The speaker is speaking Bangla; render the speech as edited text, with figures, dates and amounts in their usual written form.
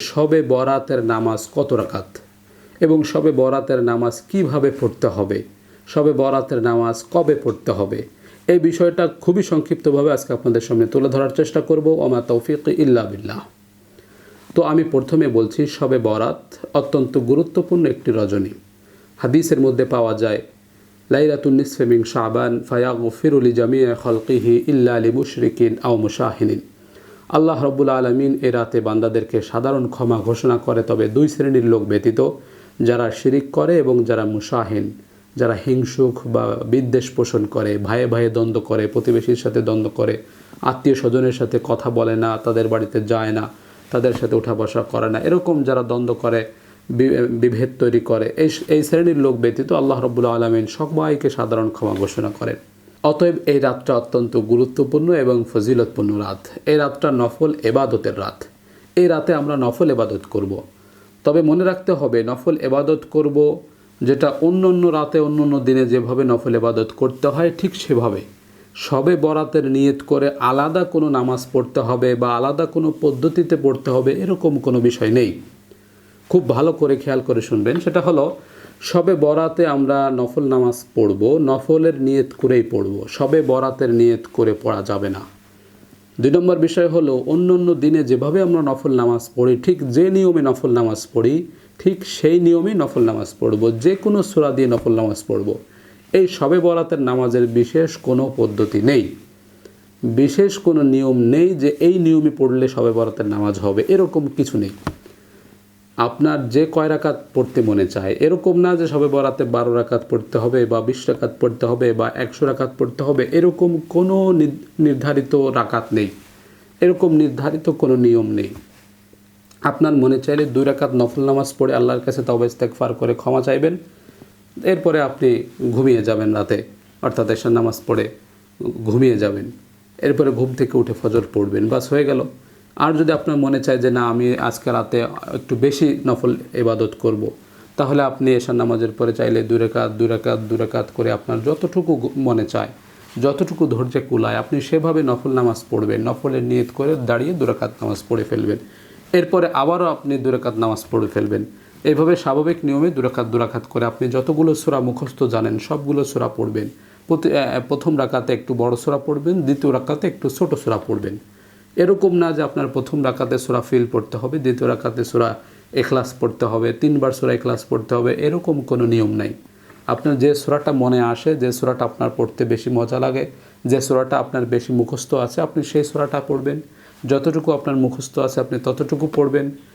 শবে বরাতের নামাজ কত রাকাত এবং শবে বরাতের নামাজ কিভাবে পড়তে হবে, শবে বরাতের নামাজ কবে পড়তে হবে, এই বিষয়টা খুবই সংক্ষিপ্তভাবে আজকে আপনাদের সামনে তুলে ধরার চেষ্টা করব। ওমা তৌফিক ইল্লা বিল্লাহ। তো আমি প্রথমে বলছি, শবে বরাত অত্যন্ত গুরুত্বপূর্ণ একটি রজনী। হাদিসের মধ্যে পাওয়া যায়, লাইলাতুন নিসফে মিন শাবান ফায়াগফিরু লিজামিই খালকিহি ইল্লা লিমুশরিকিন আও মুশাহিনিন। আল্লাহ রাব্বুল আলামিন এ রাতে বান্দাদেরকে সাধারণ ক্ষমা ঘোষণা করে, তবে দুই শ্রেণীর লোক ব্যতীত, যারা শিরিক করে এবং যারা মুশাহিন, যারা হিংসুক বা বিদ্বেষ পোষণ করে, ভাইয়ে ভাইয়ে দ্বন্দ্ব করে, প্রতিবেশীর সাথে দ্বন্দ্ব করে, আত্মীয় স্বজনের সাথে কথা বলে না, তাদের বাড়িতে যায় না, তাদের সাথে উঠা বসা করে না, এরকম যারা দ্বন্দ্ব করে, বিভেদ তৈরি করে, এই শ্রেণীর লোক ব্যতীত আল্লাহ রাব্বুল আলামিন সবাইকে সাধারণ ক্ষমা ঘোষণা করেন। অতএব এই রাতটা অত্যন্ত গুরুত্বপূর্ণ এবং ফজিলতপূর্ণ রাত। এই রাতটা নফল এবাদতের রাত। এই রাতে আমরা নফল এবাদত করব। তবে মনে রাখতে হবে, নফল এবাদত করব যেটা অন্য অন্য রাতে অন্য অন্য দিনে যেভাবে নফল এবাদত করতে হয় ঠিক সেভাবে। শবে বরাতের নিয়ত করে আলাদা কোনো নামাজ পড়তে হবে বা আলাদা কোনো পদ্ধতিতে পড়তে হবে, এরকম কোনো বিষয় নেই। খুব ভালো করে খেয়াল করে শুনবেন। সেটা হলো, শবে বরাতে আমরা নফল নামাজ পড়ব, নফলের নিয়ত করেই পড়ব। শবে বরাতের নিয়ত করে পড়া যাবে না। 2 নম্বর বিষয় হলো, অন্য অন্য দিনে যেভাবে আমরা নফল নামাজ পড়ি, ঠিক যে নিয়মে নফল নামাজ পড়ি ঠিক সেই নিয়মেই নফল নামাজ পড়ব। যে কোনো সূরা দিয়ে নফল নামাজ পড়ব। এই শবে বরাতের নামাজের বিশেষ কোনো পদ্ধতি নেই, বিশেষ কোনো নিয়ম নেই যে এই নিয়মে পড়লে শবে বরাতের নামাজ হবে, এরকম কিছু নেই। আপনার যে কয় রাকাত পড়তে মনে চায়, এরকম না যে শবে বরাতে 12 রাকাত পড়তে হবে বা 20 রাকাত পড়তে হবে বা 100 রাকাত পড়তে হবে, এরকম কোনো নির্ধারিত রাকাত নেই, এরকম নির্ধারিত কোনো নিয়ম নেই। আপনার মনে চাইলে 2 রাকাত নফল নামাজ পড়ে আল্লাহর কাছে তওবা ইস্তেগফার করে ক্ষমা চাইবেন, এরপরে আপনি ঘুমিয়ে যাবেন রাতে, অর্থাৎ এশার নামাজ পড়ে ঘুমিয়ে যাবেন, এরপরে ঘুম থেকে উঠে ফজর পড়বেন, বাস হয়ে গেল। আর যদি আপনার মনে চায় যে না, আমি আজকে রাতে একটু বেশি নফল ইবাদত করব, তাহলে আপনি এশার নামাজের পরে চাইলে 2 রাকাত 2 রাকাত 2 রাকাত করে আপনার যতটুকু মনে চায়, যতটুকু ধৈর্যে কুলায়, আপনি সেভাবে নফল নামাজ পড়বেন। নফলের নিয়ত করে দাঁড়িয়ে 2 রাকাত নামাজ পড়ে ফেলবেন, এরপরে আবারও আপনি 2 রাকাত নামাজ পড়ে ফেলবেন। এইভাবে স্বাভাবিক নিয়মে 2 রাকাত করে আপনি যতগুলো সূরা মুখস্থ জানেন সবগুলো সূরা পড়বেন। প্রথম রাকাতে একটু বড় সূরা পড়বেন, দ্বিতীয় রাকাতে একটু ছোট সূরা পড়বেন। এরকম না যে আপনার প্রথম রাকাতে সূরা ফিল পড়তে হবে, দ্বিতীয় রাকাতে সূরা ইখলাস পড়তে হবে, 3 বার সূরা ইখলাস পড়তে হবে, এরকম কোনো নিয়ম নাই। আপনার যে সূরাটা মনে আসে, যে সূরাটা আপনার পড়তে বেশি মজা লাগে, যে সূরাটা আপনার বেশি মুখস্থ আছে, আপনি সেই সূরাটা পড়বেন। যতটুকু আপনার মুখস্থ আছে আপনি ততটুকু পড়বেন।